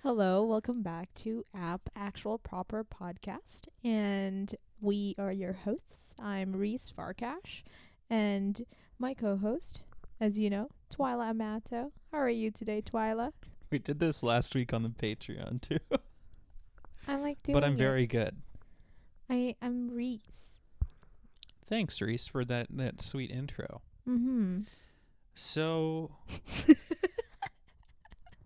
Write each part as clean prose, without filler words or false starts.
Hello, welcome back to Actual Proper Podcast, and we are your hosts. I'm Reece Farkash, and my co-host, as you know, Twila Amato. How are you today, Twila? We did this last week on the Patreon too. I like doing But I'm it. very good. I'm Reece. Thanks, Reece, for that sweet intro. Mm-hmm. So,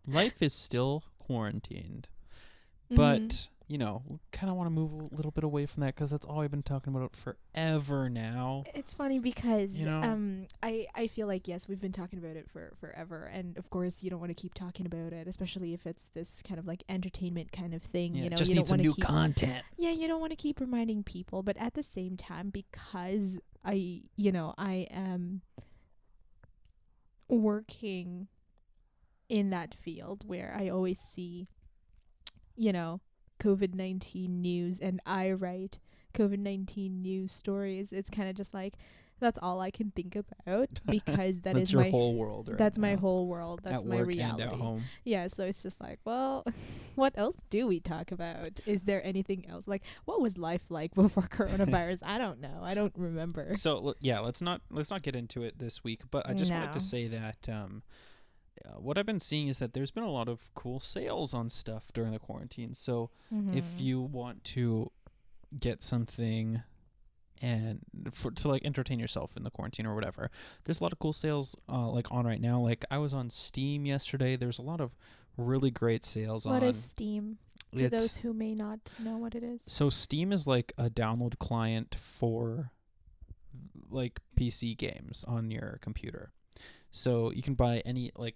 life is still quarantined. But, kind of want to move a little bit away from that because that's all we've been talking about forever now. It's funny because I feel like, yes, we've been talking about it for forever, and of course you don't want to keep talking about it, especially if it's this kind of like entertainment kind of thing. Yeah, You know, just you need don't some want new to keep content. Yeah, you don't want to keep reminding people, but at the same time, because I am working in that field where I always see, COVID-19 news, and I write COVID-19 news stories. It's kind of just like, that's all I can think about because that That's is your my whole world, right? that's my now. whole world. That's At my work reality. and at home. Yeah, so it's just like, well, what else do we talk about? Is there anything else? Like, what was life like before coronavirus? I don't know. I don't remember. So let's not get into it this week. But I just wanted to say that what I've been seeing is that there's been a lot of cool sales on stuff during the quarantine. So if you want to get something and to like entertain yourself in the quarantine or whatever, there's a lot of cool sales like on right now. Like I was on Steam yesterday. There's a lot of really great sales on. What is Steam? To those who may not know what it is. So Steam is like a download client for like PC games on your computer. So you can buy any like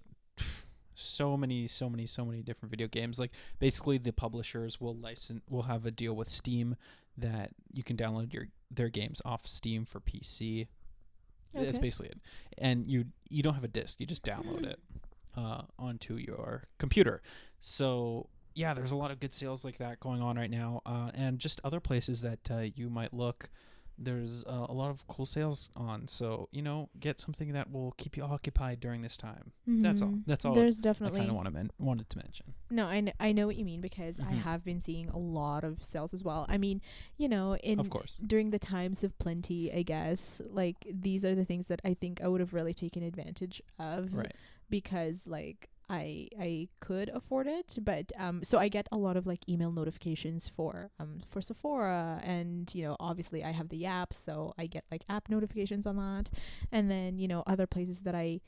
so many different video games. Like basically the publishers will have a deal with Steam that you can download their games off Steam for PC. Okay. That's basically it. And you don't have a disc, you just download it onto your computer. So yeah, there's a lot of good sales like that going on right now, and just other places that you might look. There's a lot of cool sales on, so get something that will keep you occupied during this time. That's all. There's I definitely kind of wanted to mention. No, I know what you mean because I Mhm. have been seeing a lot of sales as well. I mean, Of course. during the times of plenty, I guess, like these are the things that I think I would have really taken advantage of, Right. because like I could afford it, but so I get a lot of like email notifications for Sephora, and obviously I have the app, so I get like app notifications on that, and then other places that I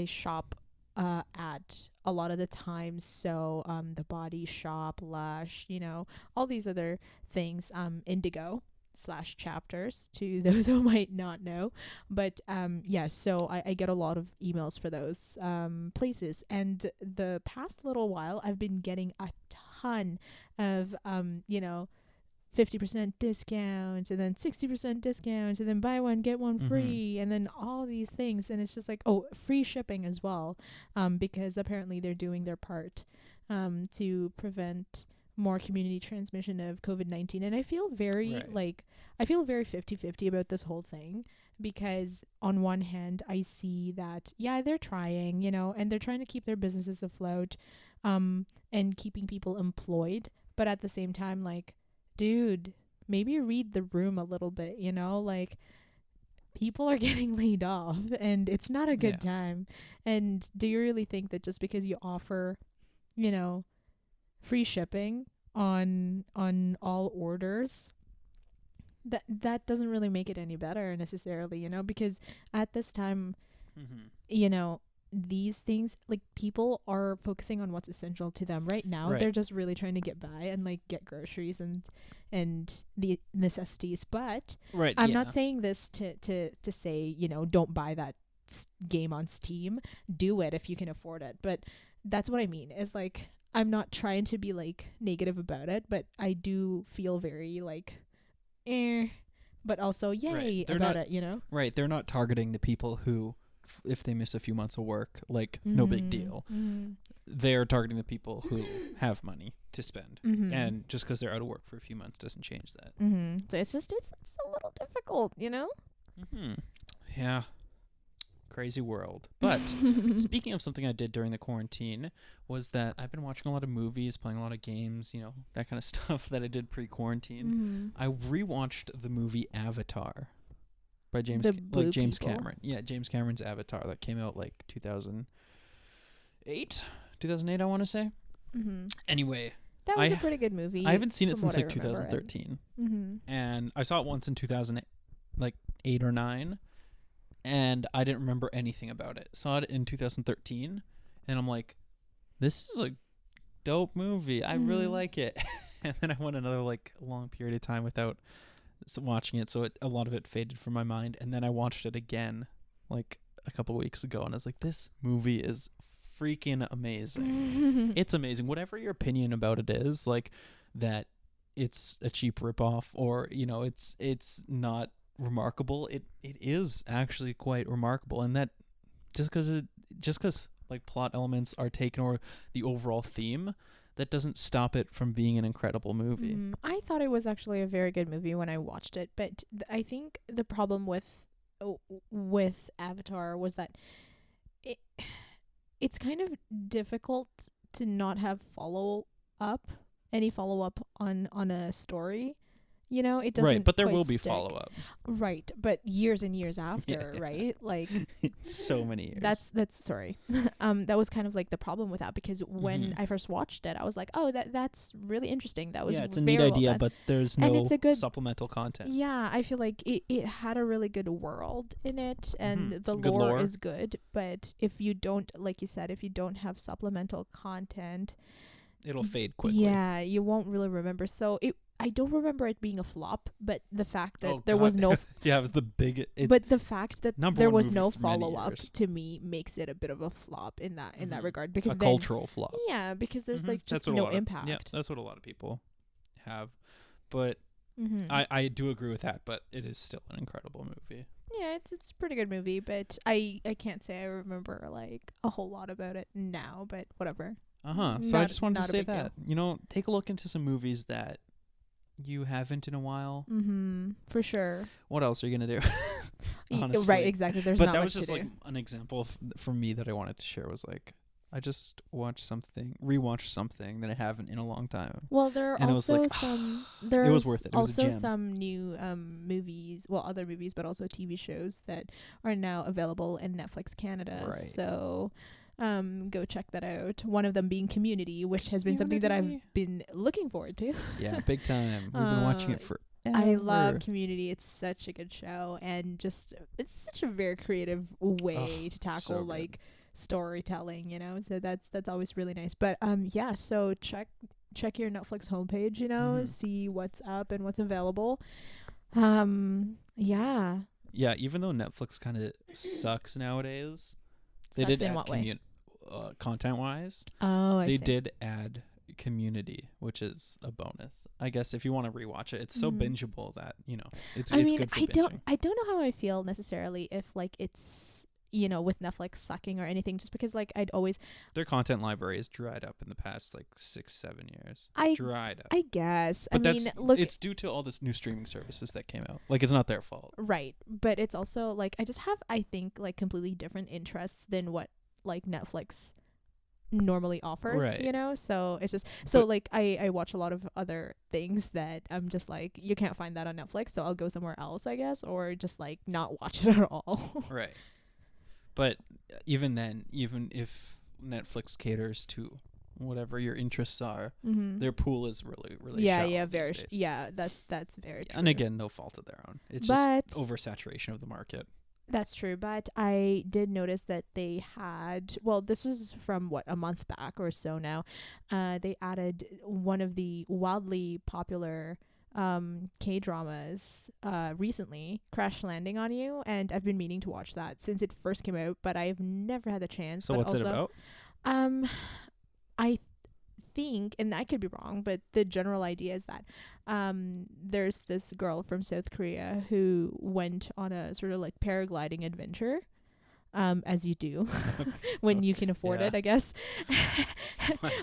shop at a lot of the times, so the Body Shop, Lush, all these other things, Indigo / chapters to those who might not know, but so I get a lot of emails for those places, and the past little while I've been getting a ton of 50% discount, and then 60% discount, and then buy one get one free, and then all these things, and it's just like, oh, free shipping as well, because apparently they're doing their part to prevent more community transmission of COVID-19. And I feel very I feel very 50-50 about this whole thing, because on one hand I see that they're trying, and they're trying to keep their businesses afloat, and keeping people employed, but at the same time, like, dude, maybe read the room a little bit, like, people are getting laid off and it's not a good time. And do you really think that just because you offer, free shipping on all orders, that doesn't really make it any better necessarily, because at this time, these things, like, people are focusing on what's essential to them right now. They're just really trying to get by and like get groceries and the necessities. But I'm not saying this to say, don't buy that game on Steam. Do it if you can afford it. But that's what I mean, is like, I'm not trying to be like negative about it, but I do feel very like but also yay about it, Right, they're not targeting the people who, if they miss a few months of work, like, no big deal. They're targeting the people who have money to spend, and just because they're out of work for a few months doesn't change that. So it's a little difficult, Yeah. crazy world. But speaking of something I did during the quarantine was that I've been watching a lot of movies, playing a lot of games, you know, that kind of stuff that I did pre-quarantine. I rewatched the movie Avatar by James Cameron. Yeah, James Cameron's Avatar that came out like 2008, I want to say. Anyway, that was a pretty good movie. I haven't seen it since like 2013. And I saw it once in 2008 or 9. And I didn't remember anything about it. Saw it in 2013, and I'm like, this is a dope movie. I really like it. And then I went another like long period of time without watching it, so a lot of it faded from my mind. And then I watched it again like a couple weeks ago, and I was like, this movie is freaking amazing. It's amazing. Whatever your opinion about it is, like that it's a cheap ripoff, or you know, it's not remarkable, it is actually quite remarkable. And that just because like plot elements are taken, or the overall theme, that doesn't stop it from being an incredible movie. I thought it was actually a very good movie when I watched it, but I think the problem with Avatar was that it's kind of difficult to not have any follow up on a story. You know, it doesn't. Right, but there will be stick. Follow-up. Right, but years and years after, right? Like so many years. That's sorry. That was kind of like the problem with that, because when I first watched it, I was like, oh, that's really interesting. That was it's a neat idea, but there's no it's a good supplemental content. Yeah, I feel like it had a really good world in it, and the lore is good. But if you don't, like you said, if you don't have supplemental content, it'll fade quickly. Yeah, you won't really remember. So I don't remember it being a flop, but the fact that there was no... yeah, it was the big... But the fact that there was no follow-up, to me, makes it a bit of a flop in that regard. Because cultural flop. Yeah, because there's like just no impact. Yeah, that's what a lot of people have. But I do agree with that, but it is still an incredible movie. Yeah, it's a pretty good movie, but I can't say I remember like a whole lot about it now, but whatever. So I just wanted to say that, you know, take a look into some movies that you haven't in a while. For sure. What else are you gonna do? Right, exactly. There's not much to do. But that was just like an example for me that I wanted to share. Was like, I just rewatched something that I haven't in a long time. Well, there are also some. It was worth it. It was also some new movies, other movies, but also TV shows that are now available in Netflix Canada. Right. So. Go check that out. One of them being Community, which has been something that I've been looking forward to. Yeah, big time. We've been watching it for. I love Community. It's such a good show, and just it's such a very creative way to tackle like storytelling. You know, so that's always really nice. But yeah. So check your Netflix homepage. You know, see what's up and what's available. Yeah. Yeah. Even though Netflix kind of sucks nowadays, they sucks did in what way? Content-wise, they did add Community, which is a bonus. I guess if you want to rewatch it, it's so bingeable that, you know, it's good for binging. I don't know how I feel necessarily if like it's, you know, with Netflix sucking or anything, just because like their content library has dried up in the past like 6-7 years. Dried up. I guess. But it's due to all this new streaming services that came out. Like, it's not their fault. Right. But it's also like I just have, I think, like completely different interests than what like Netflix normally offers, right. You know? So it's just like I watch a lot of other things that I'm just like, you can't find that on Netflix, so I'll go somewhere else, I guess, or just like not watch it at all. Right. But even then, even if Netflix caters to whatever your interests are, their pool is really shallow very that's very true. And again, no fault of their own. It's just oversaturation of the market. That's true, but I did notice that they had, this is from a month back or so now, they added one of the wildly popular K-dramas recently, Crash Landing on You, and I've been meaning to watch that since it first came out, but I've never had the chance. So what's it about? I think, and I could be wrong, but the general idea is that there's this girl from South Korea who went on a sort of like paragliding adventure, as you do when you can afford it, I guess.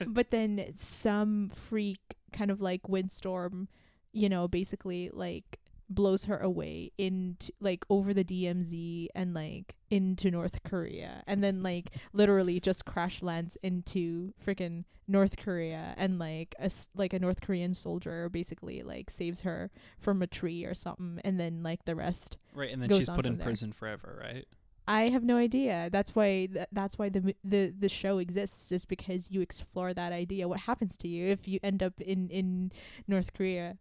But then some freak kind of like windstorm, you know, basically like blows her away into like over the DMZ and like into North Korea, and then like literally just crash lands into freaking North Korea, and like a North Korean soldier basically like saves her from a tree or something, and then like the rest Right, and then goes she's on put in from there. prison forever, right? I have no idea. That's why the show exists, just because you explore that idea. What happens to you if you end up in North Korea,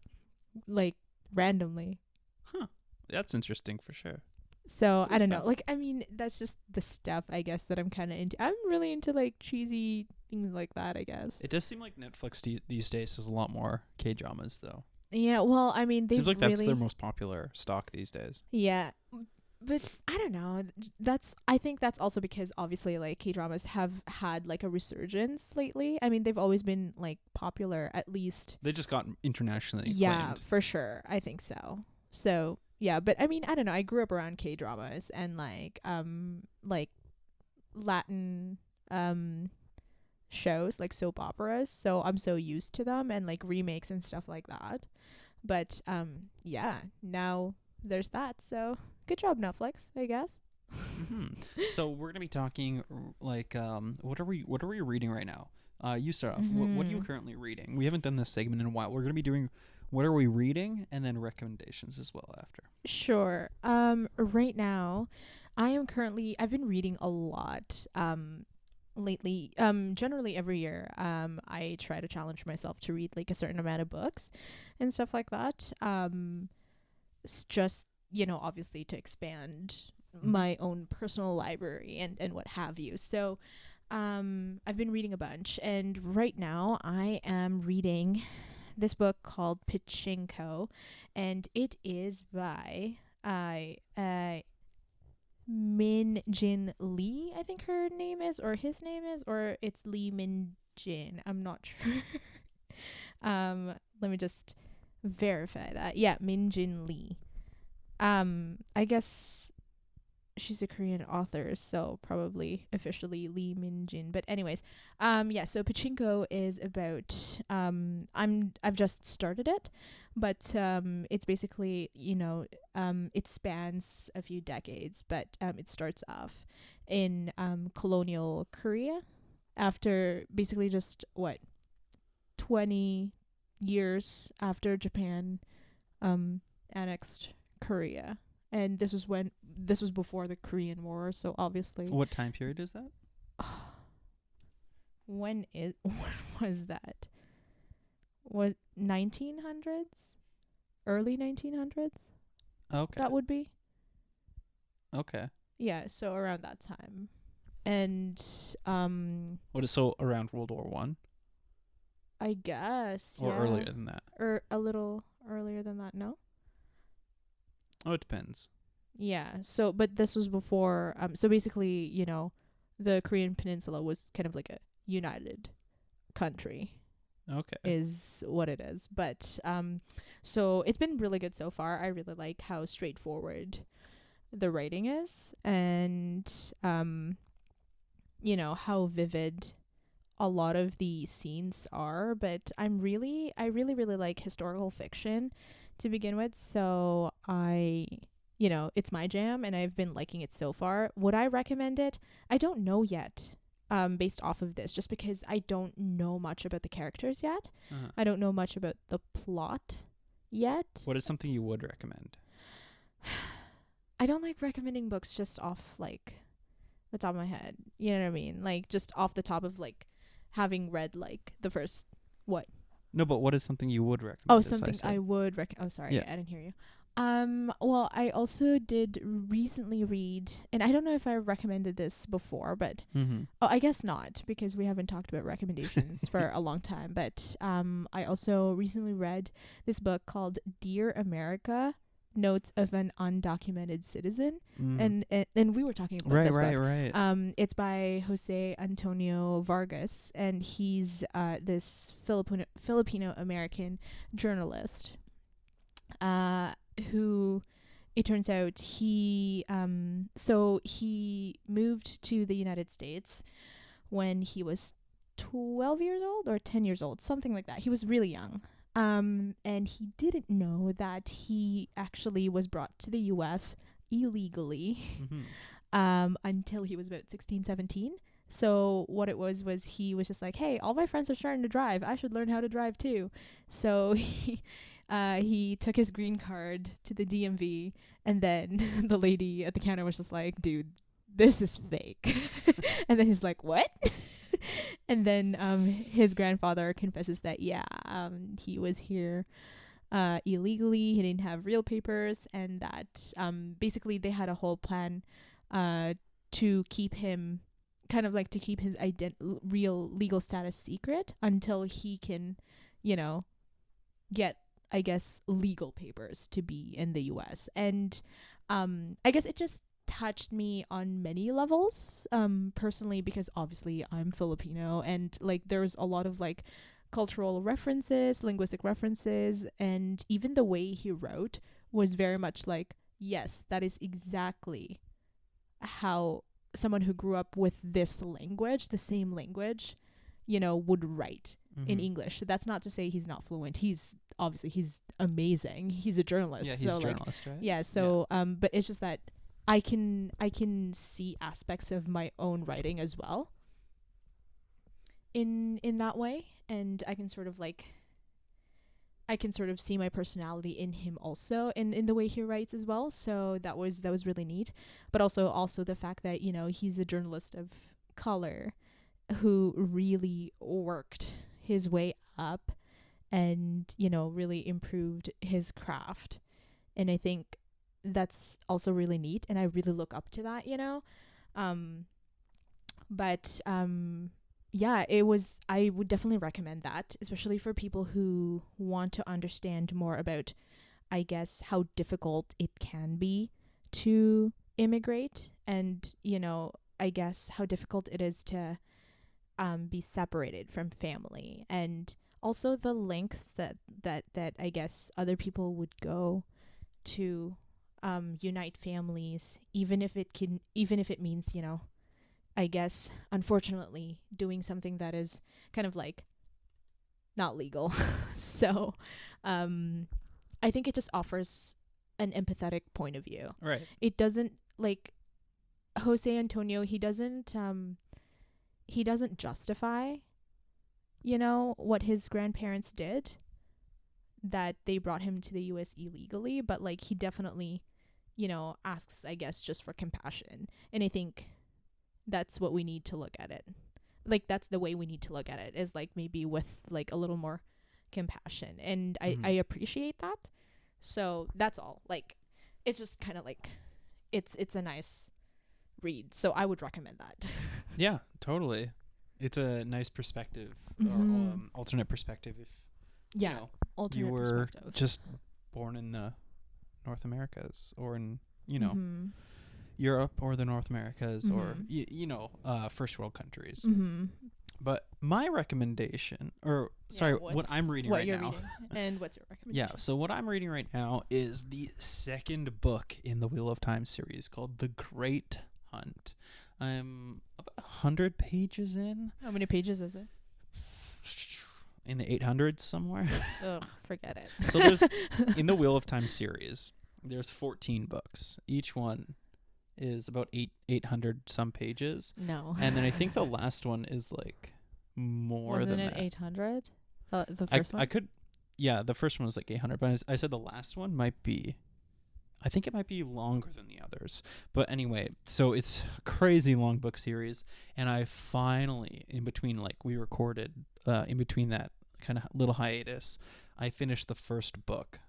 like randomly? Huh. That's interesting for sure. So Cool I don't stuff. know. Like, I mean, that's just the stuff I guess that I'm kind of into. I'm really into like cheesy things like that, I guess. It does seem like Netflix these days has a lot more K-dramas, though. Yeah, well, I mean, they've Seems like really, that's their most popular stock these days. yeah. But I don't know. I think that's also because obviously like K-dramas have had like a resurgence lately. I mean, they've always been like popular, at least. They just got internationally acclaimed. Yeah, for sure. I think so. So, yeah, but I mean, I don't know. I grew up around K-dramas and like Latin shows, like soap operas, so I'm so used to them, and like remakes and stuff like that. But yeah, now there's that. So, good job, Netflix, I guess. Mm-hmm. So we're gonna be talking like what are we reading right now? You start off. What are you currently reading? We haven't done this segment in a while. We're gonna be doing what are we reading, and then recommendations as well after. Sure. Right now, I've been reading a lot. Lately, generally every year, I try to challenge myself to read like a certain amount of books and stuff like that. It's just, obviously to expand my own personal library and what have you. So, I've been reading a bunch, and right now I am reading this book called Pachinko, and it is by Min Jin Lee, I think her name is, or his name is, or it's Lee Min Jin. I'm not sure. Let me just verify that. Yeah, Min Jin Lee. I guess she's a Korean author, so probably officially Lee Min Jin. But anyways, yeah, so Pachinko is about I've just started it, but it's basically, it spans a few decades, but it starts off in colonial Korea after basically just 20 years after Japan annexed Korea. And this was before the Korean War, so obviously. What time period is that? When was that? What, 1900s? Early 1900s? Okay. That would be. Okay. Yeah, so around that time. And What is so around World War One? I guess. Or yeah. earlier than that? Or a little earlier than that, no? Oh, it depends. Yeah. So, but this was before. So basically, the Korean Peninsula was kind of like a united country. Okay. Is what it is. But so it's been really good so far. I really like how straightforward the writing is, and how vivid a lot of the scenes are. But I really like historical fiction to begin with, so it's my jam, and I've been liking it so far. Would I recommend it? I don't know yet, based off of this, just because I don't know much about the characters yet. Uh-huh. I don't know much about the plot yet. What is something you would recommend? I don't like recommending books just off, like, the top of my head. You know what I mean? Like, just off the top of, like, having read, like, the first, what? No, but what is something you would recommend? Oh, something I would recommend. Oh, sorry. Yeah. I didn't hear you. Well, I also did recently read, and I don't know if I recommended this before, but I guess not, because we haven't talked about recommendations for a long time. But I also recently read this book called Dear America: Notes of an Undocumented Citizen, and we were talking about this book. Right. It's by Jose Antonio Vargas, and he's this Filipino American journalist. Who, it turns out, he moved to the United States when he was 12 years old or 10 years old, something like that. He was really young. And he didn't know that he actually was brought to the US illegally until he was about 16, 17. So what it was he was just like, hey, all my friends are starting to drive. I should learn how to drive too. So he took his green card to the DMV, and then the lady at the counter was just like, dude, this is fake. And then he's like, what? And then his grandfather confesses that, he was here illegally. He didn't have real papers, and that basically they had a whole plan to keep him, kind of like to keep his real legal status secret until he can, get, I guess, legal papers to be in the US. And I guess it just touched me on many levels, personally, because obviously I'm Filipino, and like there's a lot of like cultural references, linguistic references, and even the way he wrote was very much like, yes, that is exactly how someone who grew up with this language, the same language, would write in English. That's not to say he's not fluent. He's amazing. He's a journalist. Yeah, he's a journalist, right? Yeah, so but it's just that I can see aspects of my own writing as well in that way, and I can sort of see my personality in him also in the way he writes as well. So that was really neat. But also the fact that, he's a journalist of color who really worked his way up and, really improved his craft. And I think that's also really neat, and I really look up to that, I would definitely recommend that, especially for people who want to understand more about, I guess, how difficult it can be to immigrate, and, I guess how difficult it is to be separated from family, and also the lengths that I guess other people would go to unite families, even if it means, I guess, unfortunately, doing something that is kind of like not legal. So I think it just offers an empathetic point of view. Right. It doesn't, like, Jose Antonio, he doesn't justify, what his grandparents did, that they brought him to the US illegally, but like he definitely, asks, I guess, just for compassion. And I think that's what we need to look at it. Like, that's the way we need to look at it, is like maybe with like a little more compassion. And I appreciate that. So that's all. Like, it's just kind of like, it's a nice read. So I would recommend that. Yeah, totally. It's a nice perspective, or alternate perspective. If you were just born in the North Americas, or in Europe, or the North Americas, or first world countries. But my recommendation, what I'm reading right now, and what's your recommendation? Yeah, so what I'm reading right now is the second book in the Wheel of Time series, called The Great Hunt. I'm about 100 pages in. How many pages is it? In the 800s somewhere. Oh, forget it. So there's, in the Wheel of Time series, there's 14 books. Each one is about 800 some pages. No. And then I think the last one is like more than that. Wasn't it 800? The first one? The first one was like 800, but I said the last one might be, I think it might be longer than the others. But anyway, so it's a crazy long book series. And I finally, in between, like, we recorded, in between that kind of little hiatus, I finished the first book,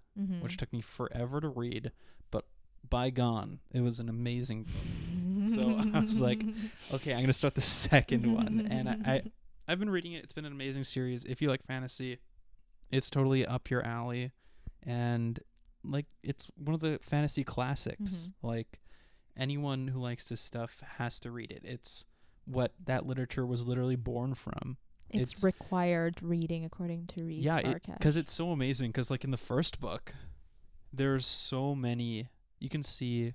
which took me forever to read. But by gone, it was an amazing book. So I was like, okay, I'm going to start the second one. And I've been reading it. It's been an amazing series. If you like fantasy, it's totally up your alley. And like, it's one of the fantasy classics. Like, anyone who likes this stuff has to read it. It's what that literature was literally born from. It's required reading, according to Reece. Yeah, because it's so amazing. Because like in the first book, there's so many. You can see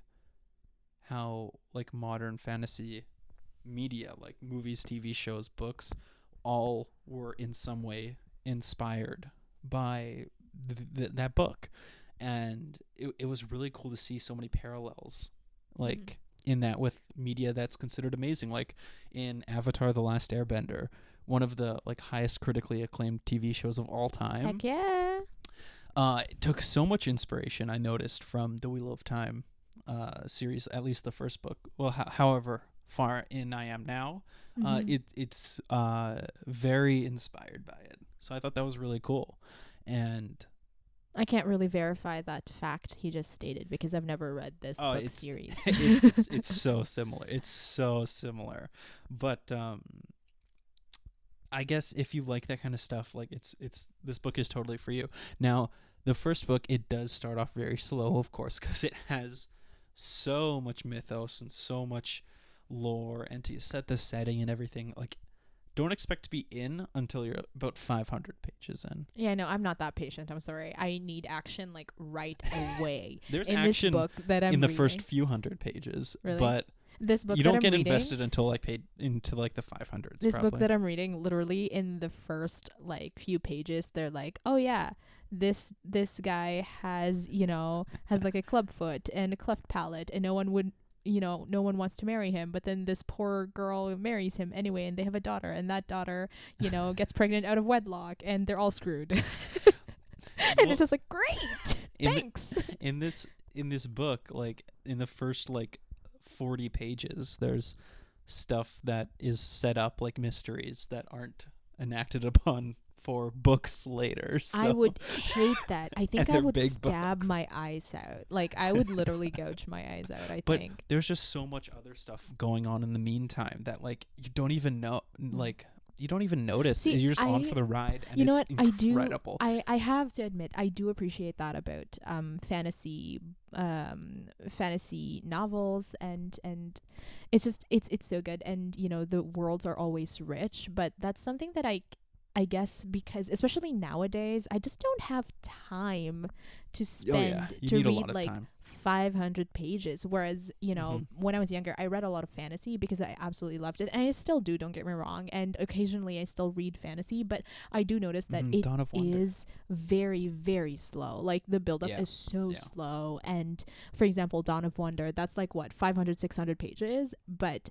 how like modern fantasy media, like movies, TV shows, books, all were in some way inspired by that book. And it was really cool to see so many parallels, like in that with media that's considered amazing, like in Avatar: The Last Airbender, one of the like highest critically acclaimed TV shows of all time. Heck yeah. It took so much inspiration, I noticed, from the Wheel of Time series, at least the first book. Well, however far in I am now, it's very inspired by it. So I thought that was really cool. And I can't really verify that fact he just stated because I've never read this book series. It's so similar. It's so similar. But I guess if you like that kind of stuff, like it's this book is totally for you. Now, the first book, it does start off very slow, of course, because it has so much mythos and so much lore, and to set the setting and everything, like, don't expect to be in until you're about 500 pages in. Yeah, no, I'm not that patient. I'm sorry. I need action like right away. There's in action this book that I'm in the reading. first few hundred pages, really? But this book you don't that get I'm reading, invested until like into like the 500s. This probably. book that I'm reading, literally in the first like few pages, they're like, oh yeah, this guy has like a club foot and a cleft palate, and no one wants to marry him, but then this poor girl marries him anyway, and they have a daughter, and that daughter gets pregnant out of wedlock, and they're all screwed. And it's just like, great, thanks. In this book, like in the first like 40 pages, there's stuff that is set up like mysteries that aren't enacted upon for books later. So. I would hate that. I think I would stab books. my eyes out. Like, I would literally gouge my eyes out, I but think. There's just so much other stuff going on in the meantime that, like, you don't even know, like, you don't even notice. See, you're just on for the ride, and you know it's what? incredible. I have to admit, I do appreciate that about fantasy novels, and it's just it's so good, and the worlds are always rich, but that's something that I guess because especially nowadays, I just don't have time to spend to read like 500 pages. Whereas, when I was younger, I read a lot of fantasy because I absolutely loved it. And I still do, don't get me wrong. And occasionally I still read fantasy, but I do notice that it is very, very slow. Like the buildup is so slow. And for example, Dawn of Wonder, that's like what, 500, 600 pages, but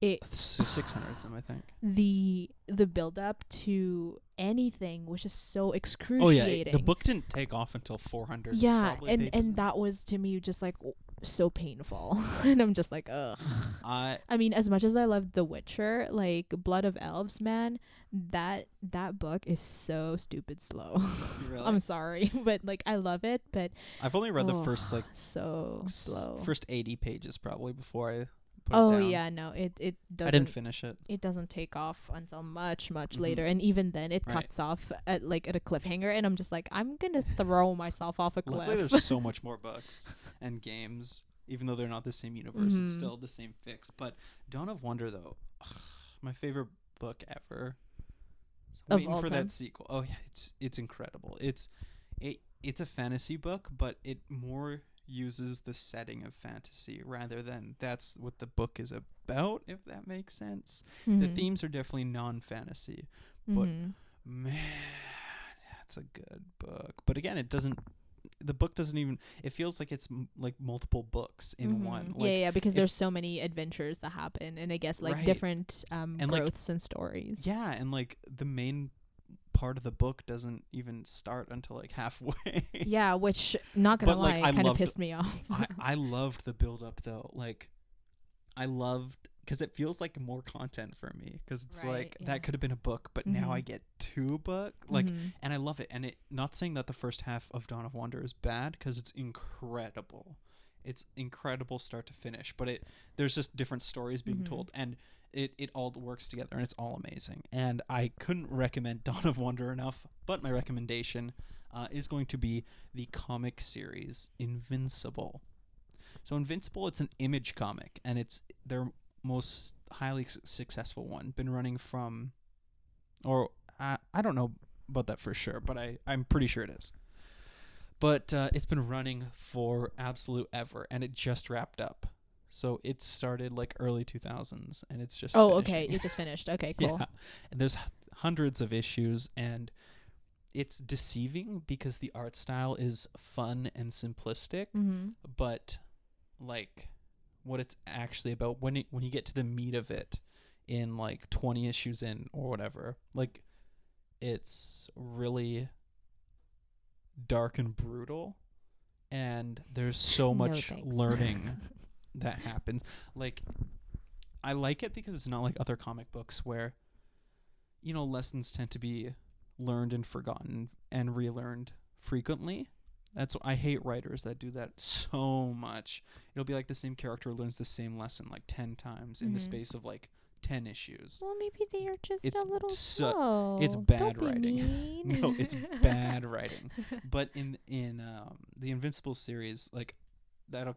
it's 600, I think. The build up to anything was just so excruciating. Oh yeah, the book didn't take off until 400. Yeah, and that was to me just like so painful. And I'm just like, ugh. I mean, as much as I loved The Witcher, like Blood of Elves, man, that book is so stupid slow. Really? I'm sorry, but like I love it, but I've only read the first like so slow. First 80 pages probably before I yeah, no, it doesn't. I didn't finish it. It doesn't take off until much later, and even then, it cuts off at a cliffhanger, and I'm just like, I'm gonna throw myself off a cliff. Luckily, there's so much more books and games, even though they're not the same universe. It's still the same fix. But Dawn of Wonder, though, my favorite book ever. So waiting for that sequel. Oh yeah, it's incredible. It's a fantasy book, but it more uses the setting of fantasy rather than that's what the book is about, if that makes sense. The themes are definitely non-fantasy, but man, that's a good book. But again, the book doesn't even, it feels like it's like multiple books in one. Like, because there's so many adventures that happen, and I guess like different growths and stories. Yeah, and like the main part of the book doesn't even start until like halfway. Yeah, which, not gonna lie, kind of pissed me off. I loved the build up though. Like I loved, because it feels like more content for me, because it's that could have been a book, but now I get 2 books, like, and I love it. And it, not saying that the first half of Dawn of Wonder is bad, because it's incredible. It's incredible start to finish, but there's just different stories being told, and it all works together, and it's all amazing. And I couldn't recommend Dawn of Wonder enough, but my recommendation is going to be the comic series Invincible. So Invincible, it's an Image comic, and it's their most highly successful one. Been running from, or I don't know about that for sure, but I'm pretty sure it is. But it's been running for absolute ever, and it just wrapped up. So it started like early 2000s, and it's just okay, it just finished. Okay, cool. Yeah. And there's hundreds of issues, and it's deceiving because the art style is fun and simplistic, but like what it's actually about when you get to the meat of it in like 20 issues in or whatever, like it's really dark and brutal, and there's so much learning that happens. Like, I like it because it's not like other comic books where, you know, lessons tend to be learned and forgotten and relearned frequently. I hate writers that do that so much. It'll be like the same character learns the same lesson like 10 times in the space of like 10 issues. Well, maybe they are just a little slow. It's bad Don't be writing. mean. No, it's bad writing. But in the Invincible series, like that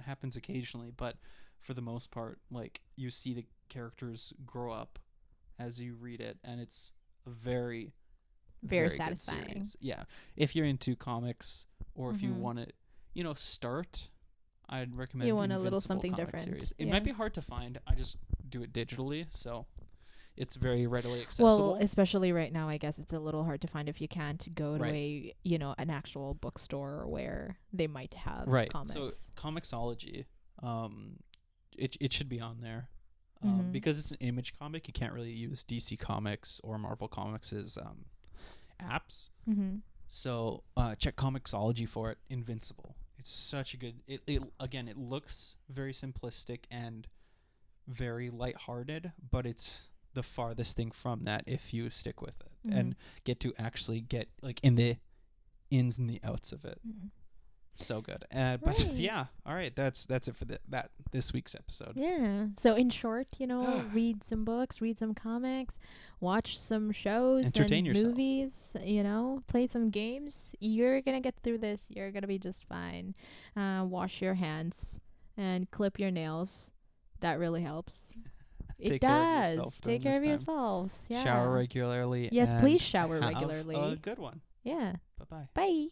happens occasionally, but for the most part, like you see the characters grow up as you read it, and it's a very satisfying. Yeah. If you're into comics, or if you want to, you know, start, I'd recommend you want the a little Invincible something comic different. Series. It might be hard to find. I just do it digitally, so it's very readily accessible. Well, especially right now, I guess it's a little hard to find if you can't go to a, you know, an actual bookstore where they might have comics. So Comixology, it should be on there. Because it's an Image comic, you can't really use DC Comics or Marvel Comics' apps. So check Comixology for it. Invincible. It's such a good. It looks very simplistic and very lighthearted, but it's the farthest thing from that if you stick with it and get to actually get like in the ins and the outs of it. So good. But yeah, all right, that's it for this week's episode. Yeah. So in short, you know, read some books, read some comics, watch some shows, entertain and yourself. Movies, you know, play some games. You're going to get through this. You're going to be just fine. Wash your hands and clip your nails. That really helps. It does. Take care of yourselves. Yeah. Shower regularly. Yes, please shower regularly. Have a good one. Yeah. Bye-bye. Bye.